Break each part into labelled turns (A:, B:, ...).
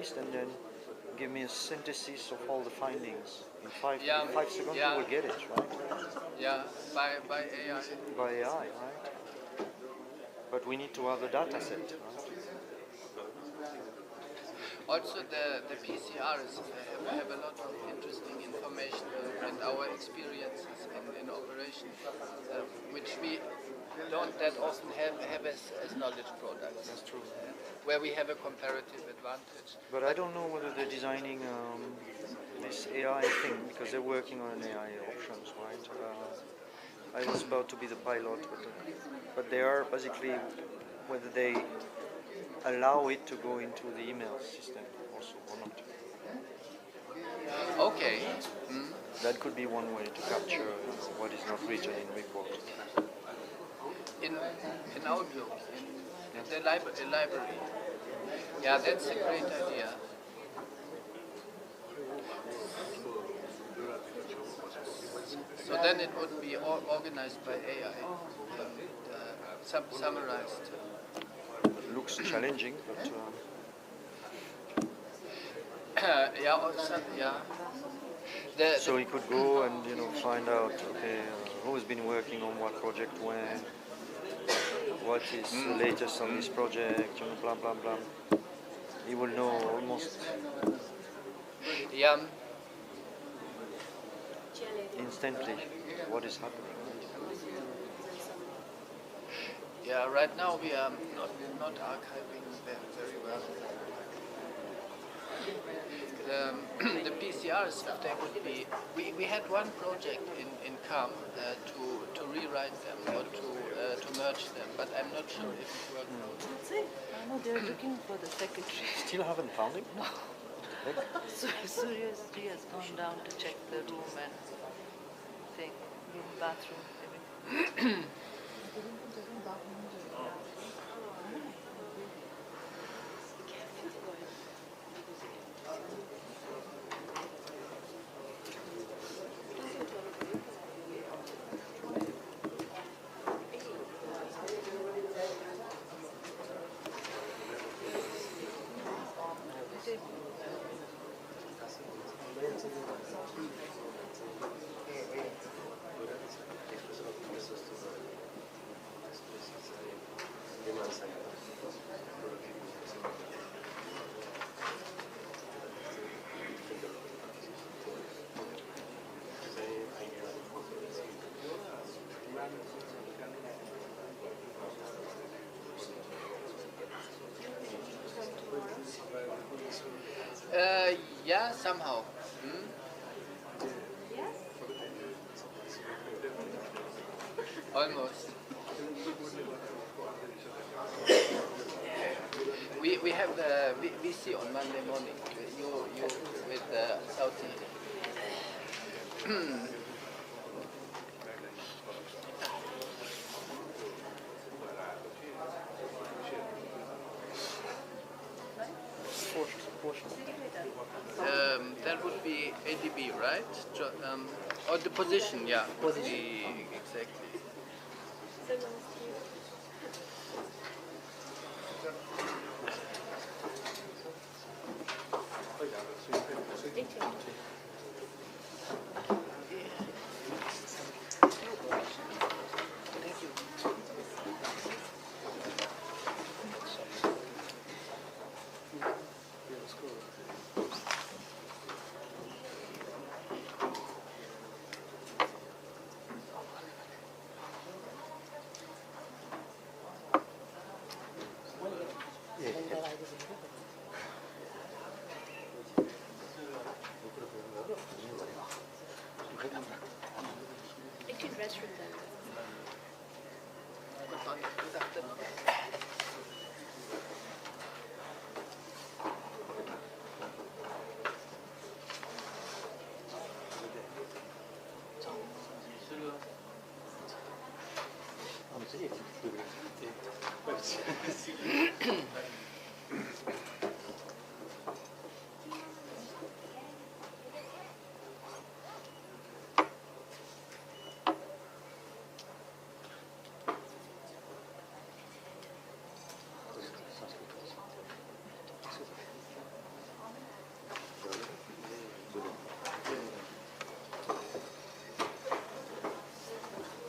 A: paste and then give me a synthesis of all the findings. In five seconds
B: yeah.
A: you will get it, right?
B: Yeah, by AI.
A: By AI, right? But we need to have a data set, right?
B: Also, the PCRs have a lot of interesting information and our experiences in operation, which we don't that often have as knowledge products.
A: That's true.
B: Where we have a comparative advantage.
A: But I don't know whether they're designing this AI thing, because they're working on AI options, right? I was about to be the pilot, but they are basically whether they allow it to go into the email system also or not.
B: Okay.
A: That could be one way to capture what is not written in report.
B: In Outlook, in the library. Yeah, that's a great idea. So then it would be organized by AI, summarized.
A: Looks challenging, but
B: yeah.
A: so he could go and find out who's been working on what project when, what is the latest on this project, blah blah blah. He will know almost instantly what is happening.
B: Yeah, right now we are not archiving very well. The PCRs, they would be. We had one project in CAM to rewrite them or to merge them, but I'm not sure if it worked out.
C: That's it. I know they're looking for the secretary.
A: Still haven't found him?
C: No. So Suryaji has gone down to check the room and room, bathroom, everything.
B: Yeah, somehow. Almost. We have the VC on Monday morning. You with Saudi. That would be ADB, right? Or the position, yeah. Position. Exactly.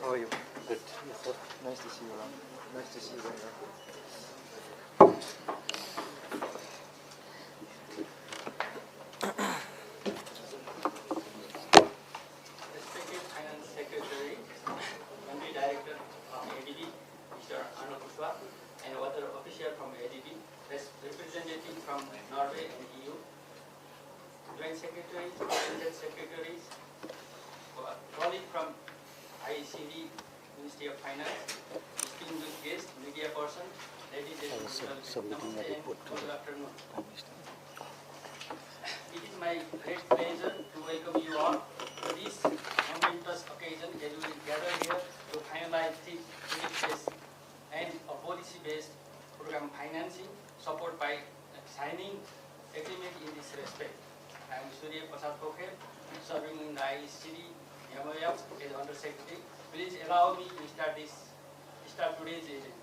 A: How are you?
D: Good.
A: Yes, sir. Nice to see you around. Nice to see you around.
D: Respected Finance Secretary, Country Director of ADB, Mr. Pushpa, and other official from ADB, representative from Norway and EU, Joint Secretaries, President Secretaries, colleague from ICD, Ministry of Finance, distinguished guests, media person, ladies and gentlemen, namaste and good afternoon. It is my great pleasure to welcome you all to this momentous occasion as we gather here to finalize the project-based and a policy-based program financing support by signing agreement in this respect. I am Surya Prasad Pokhel, serving in the ICD Ghimire as Under Secretary. Please allow me to start today's event.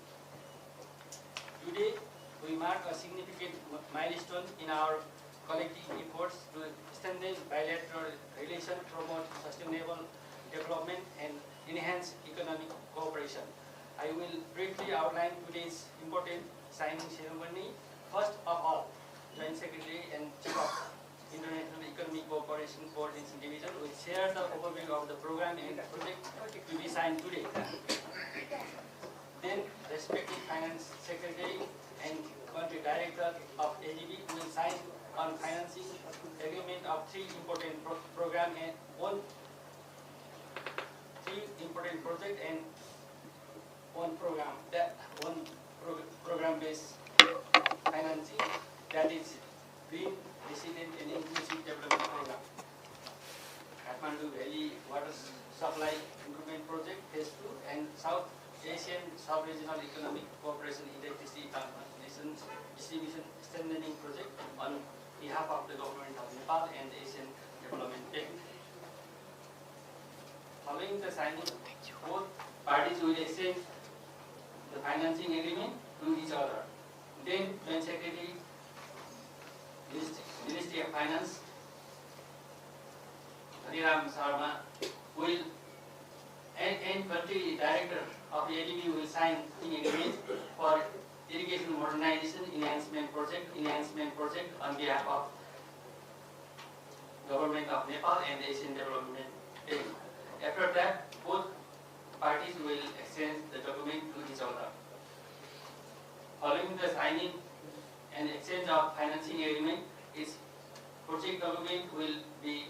D: Today, we mark a significant milestone in our collective efforts to strengthen bilateral relations, promote sustainable development, and enhance economic cooperation. I will briefly outline today's important signing ceremony. First of all, Joint Secretary and Chief of International Economic Cooperation Coordination Division will share the overview of the program and project to be signed today. Then, respective Finance Secretary and Country Director of ADB will sign on financing agreement of three important program and three important project and one program-based financing, that is Green, Resilient and Inclusive Development Program. Kathmandu Valley Water Supply Improvement Project Phase 2 and South Asian Sub-Regional Economic Cooperation Electricity Transmission Distribution Strengthening Project on behalf of the Government of Nepal and the Asian Development Bank. Following the signing, both parties will exchange the financing agreement to each other. Then, Joint Secretary, Ministry of Finance, Pariyar will and Country Director of ADB will sign the agreement for irrigation modernization enhancement project on behalf of Government of Nepal and the Asian Development Bank. After that, both parties will exchange the document to each other. Following the signing and exchange of financing agreement, its project document will be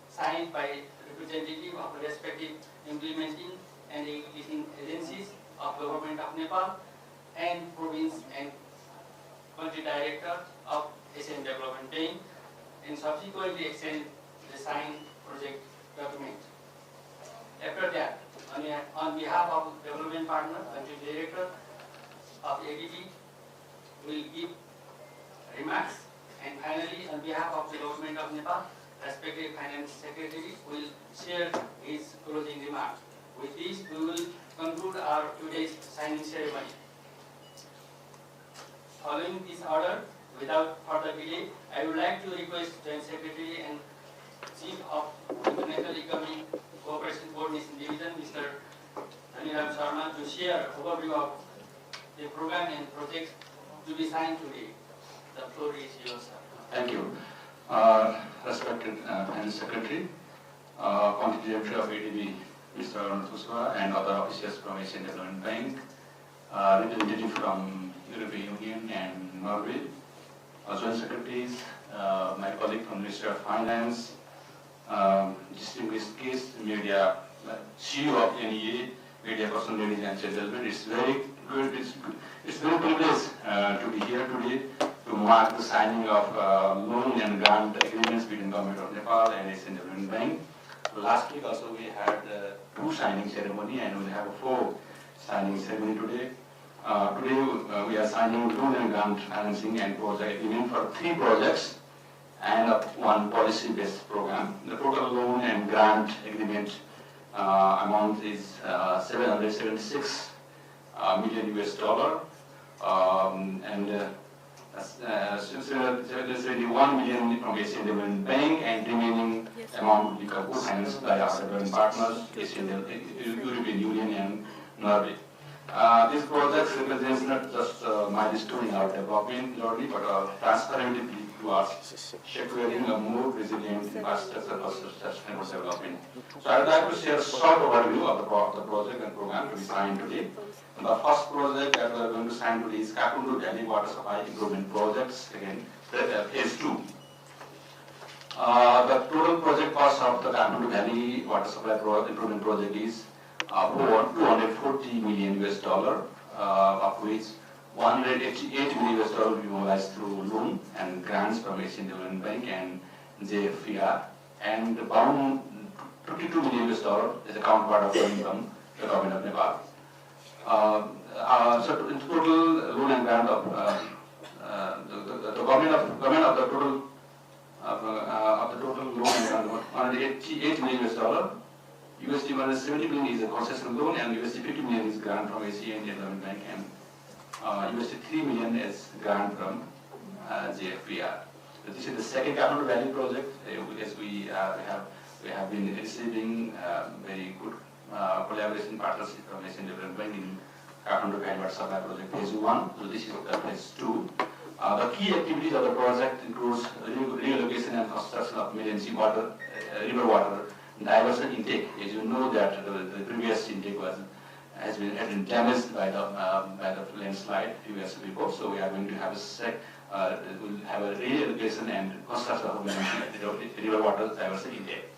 D: signed by representative of respective implementing and executing agencies of Government of Nepal and province and country director of Asian Development Bank, and subsequently exchange the signed project document. After that, on behalf of development partner, country director of ADB will give remarks, and finally, on behalf of the Government of Nepal, respective Finance Secretary will share his closing remarks. With this, we will conclude our today's signing ceremony. Following this order, without further delay, I would like to request Joint Secretary and Chief of International Economic Cooperation Coordination Division, Mr. Sharma, to share overview of the program and projects to be signed today. The floor is yours, sir.
E: Thank you. Respected Finance Secretary, Country Director of ADB, Mr. Pushpa, and other officials from Asian Development Bank, representative from European Union and Norway, Joint Secretaries, my colleague from Ministry of Finance, distinguished guests, media, CEO of NEA, media person, ladies and gentlemen. It's very good. It's very privileged to be here today to mark the signing of loan and grant agreements between Government of Nepal and Asian Development Bank. Last week also we had 2 signing ceremony, and we'll have 4 signing ceremony today. Today we are signing loan and grant financing and project agreement for 3 projects and 1 policy-based program. The total loan and grant agreement amount is $776 million US dollar, and 71 million from Asian Development Bank, and remaining amount will be co-financed by our development partners, European Union and Norway. These projects represents not just milestone in our development journey, but transparently towards securing a more resilient infrastructure for sustainable development. So I would like to share a short overview of the project and program to be signed today. The first project that we are going to sign today is Kathmandu Valley Water Supply Improvement Projects, again, phase 2. The total project cost of the Kathmandu Valley Water Supply Improvement Project is $240 million US, of which $188 million US will be mobilized through loan and grants from Asian Development Bank and JFPR, and about $22 million US is a counterpart of loan from the government of Nepal. So in total loan and grant of the government of the total loan and grant $188 million US. USD 170 million is a concession loan, and USD 50 million is grant from Asian Development Bank, and USD 3 million is grant from JFPR. So this is the second Kathmandu Valley project. Because we have been receiving very good collaboration partnership from Asian Development Bank in Kathmandu Valley Water Supply Project phase 1. So this is phase 2. The key activities of the project includes relocation and construction of emergency water, river water diversion intake. As you know that the previous intake has been damaged by the landslide few years before. So we are going to have a relocation and construction of river water diversion intake.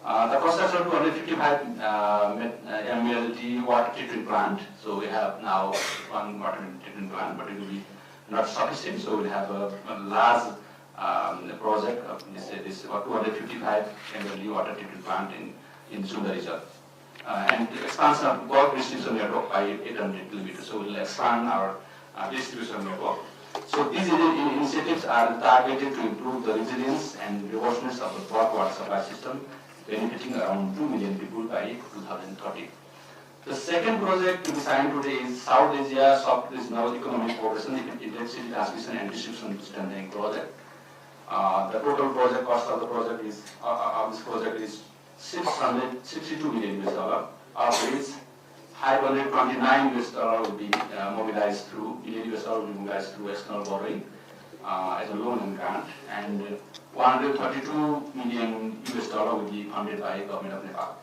E: The construction of 255 MLT water treatment plant. So we have now one water treatment plant, but it will be not sufficient. So we have a large project of this 255 MLT water treatment plant in Sundar region. And the expansion of bulk distribution network by 800 kilometers. So we will expand our distribution network. So these initiatives are targeted to improve the resilience and robustness of the bulk water supply system, benefiting around 2 million people by 2030. The second project to be signed today is South Asia Soft Regional Economic Cooperation Electricity Transmission and Distribution Strengthening Project. The total project cost of the project is $662 million US, of which $529 US will be mobilized through external borrowing as a loan and grant, and $132 million US will be funded by government of Nepal.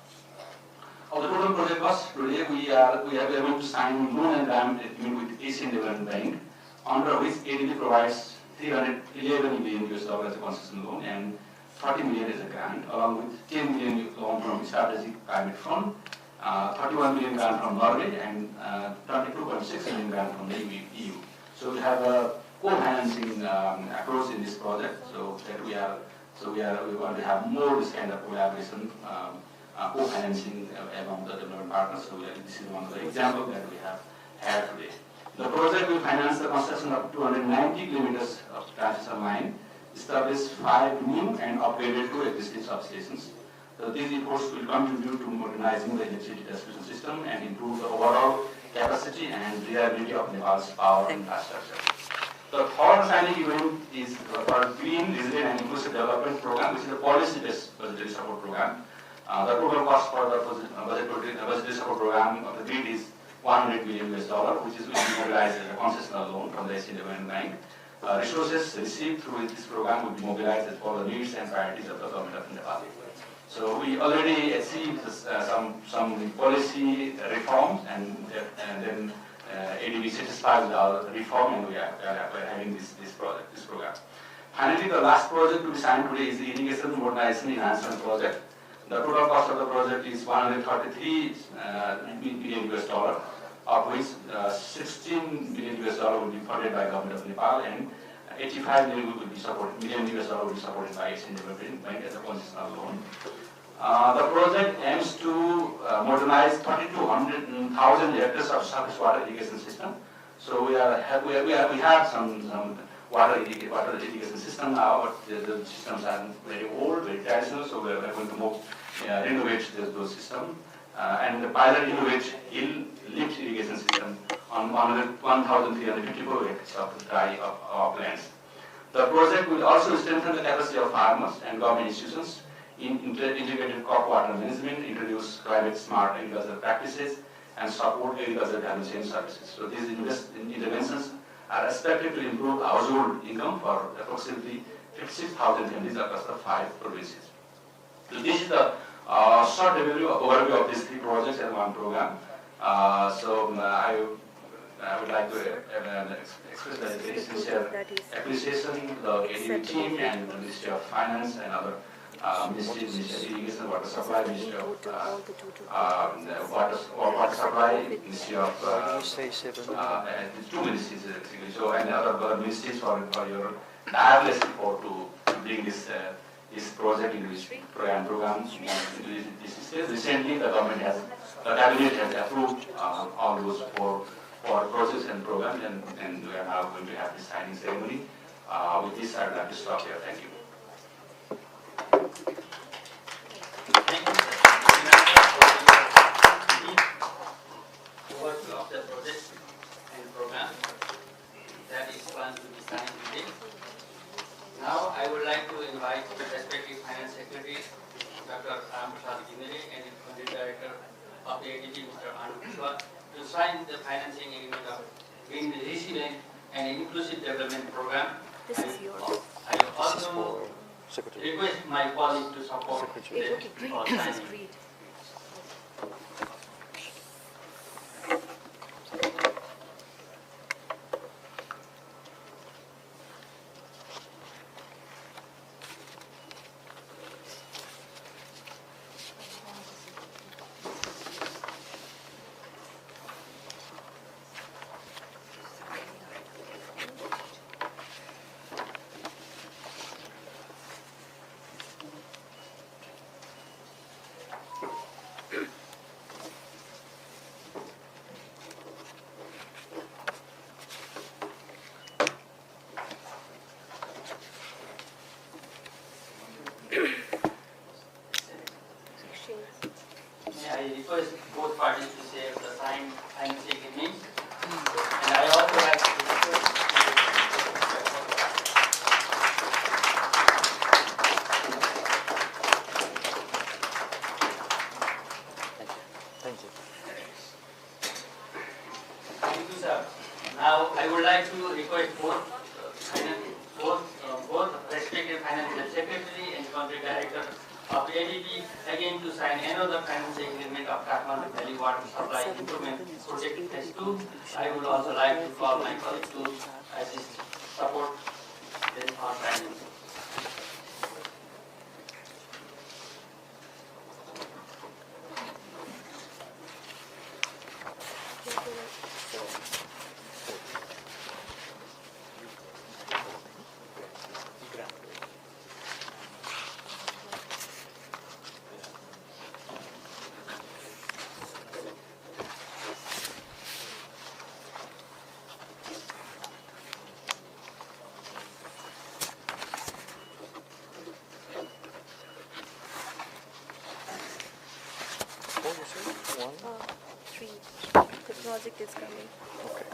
E: Of the total project cost, today we are able to sign loan and grant agreement with Asian Development Bank, under which ADB provides $311 million US as a concession loan and 30 million as a grant, along with 10 million loan from Strategic Climate Fund, 31 million grant from Norway, and 22.6 million grant from the EU. So we have a co-financing approach in this project. So that we want to have more this kind of collaboration, co-financing among the development partners. So this is one of the examples that we have had today. The project will finance the construction of 290 kilometers of transmission line, establish 5 new and upgraded 2 existing substations. So these efforts will contribute to modernizing the electricity distribution system and improve the overall capacity and reliability of Nepal's power infrastructure. The third signing event is for Green, Resilient and Inclusive Development Program, which is a policy-based budgetary support program. The total cost for the budgetary support program of the grid is $100 million US, which is mobilized as a concessional loan from the Asian Development Bank. Resources received through this program will be mobilized for the needs and priorities of the government of Nepal. So we already achieved some policy reforms, and then ADB satisfied with our reform, and we are having this program. Finally, the last project to be signed today is the Irrigation Modernization Enhancement Project. The total cost of the project is $133 million US, of which $16 million US will be funded by government of Nepal, and $85 million will be supported by Asian Development Bank as a concessional loan. The project aims to modernize 3,200,000 hectares of surface water irrigation system. So we have some water irrigation system now, but the systems are very old, very traditional. So we are going to renovate those systems. And the pilot innovate hill lift irrigation system on 1,354 acres of dry uplands. The project will also strengthen the capacity of farmers and government institutions in integrated crop water management, introduce climate smart agricultural practices, and support agricultural value chain services. So these interventions are expected to improve household income for approximately 56,000 families across the 5 provinces. So this is the short overview of these 3 projects and 1 program. I would like to express the very sincere appreciation to the ADB team and the Ministry of Finance and other Ministry of Irrigation, Water Supply, Ministry of Water Supply, Ministry of 2 ministries actually. So and other ministries for your tireless effort to bring this project into this program. Recently, the cabinet has approved all those 4 projects and programs, and we are now going to have the signing ceremony. With this, I would like to stop here. Thank you.
D: Thank you, overview of the project and program that is planned to be signed today. Now, I would like to invite the respective Finance Secretary, Dr. Ghimire, and the Country Director of the ADB, Mr. Anand, to sign the financing agreement of Green Resilient and Inclusive Development Program.
F: This is yours.
D: I also request my colleague to support this for signing. I request both parties to share the signed financing agreement. And I also like to request
A: Thank you.
D: Thank you, sir. Now I would like to request both respective financial secretary and country director of the ADB again to sign another financing agreement of Kathmandu Valley Water Supply Improvement Project Phase 2. I would also like to call my colleagues to assist, support this on signing.
A: What was it? 1?
F: 3. The project is coming.
A: Okay.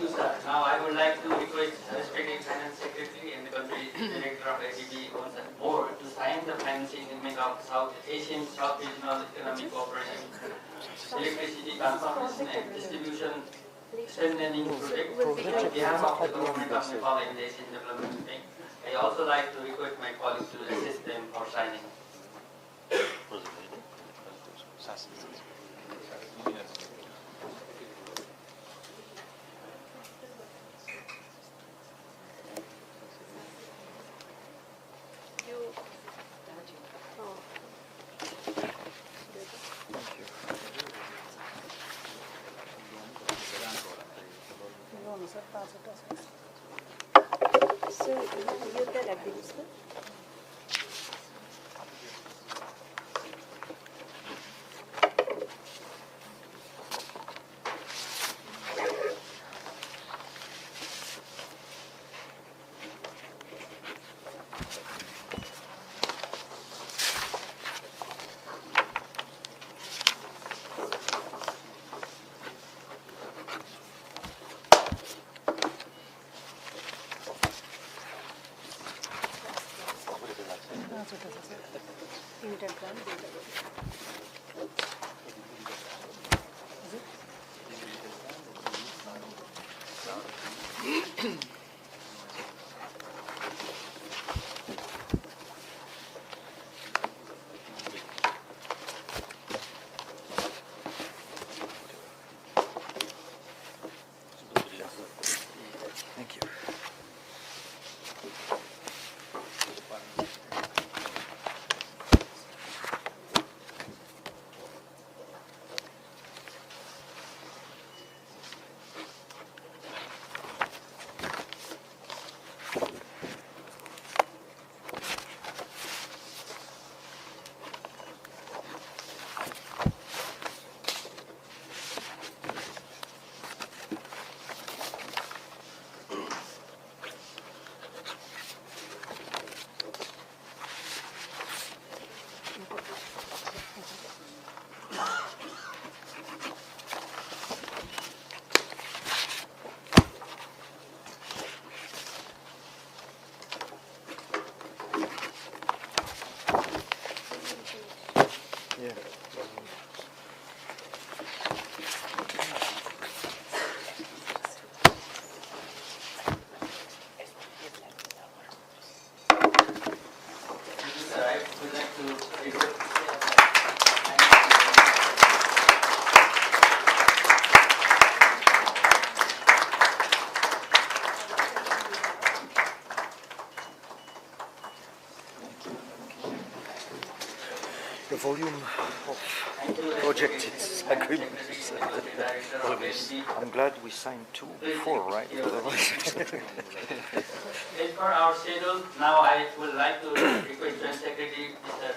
D: you, sir. Now I would like to request respected Finance Secretary and the Country Director of ADB once more to sign the financing agreement of South Asian Sub-Regional Economic Cooperation, Electricity Transformation and Distribution Strengthening Project on behalf of the Government of Nepal and the Asian Development Bank. I also like to request my colleagues to assist them for signing.
F: So, you tell everything, sir.
A: Thank you. Yeah.
D: I would like to request
A: The volume of project agreement is always. I'm glad we signed two before, right? Otherwise.
D: As per our schedule, now I would like to request Joint Secretary Mr.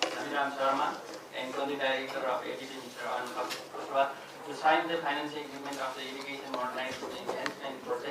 D: Nabin Sharma and Country Director of ADB Mr. Anand Khosla to sign the financing agreement of the irrigation modernization enhancement project.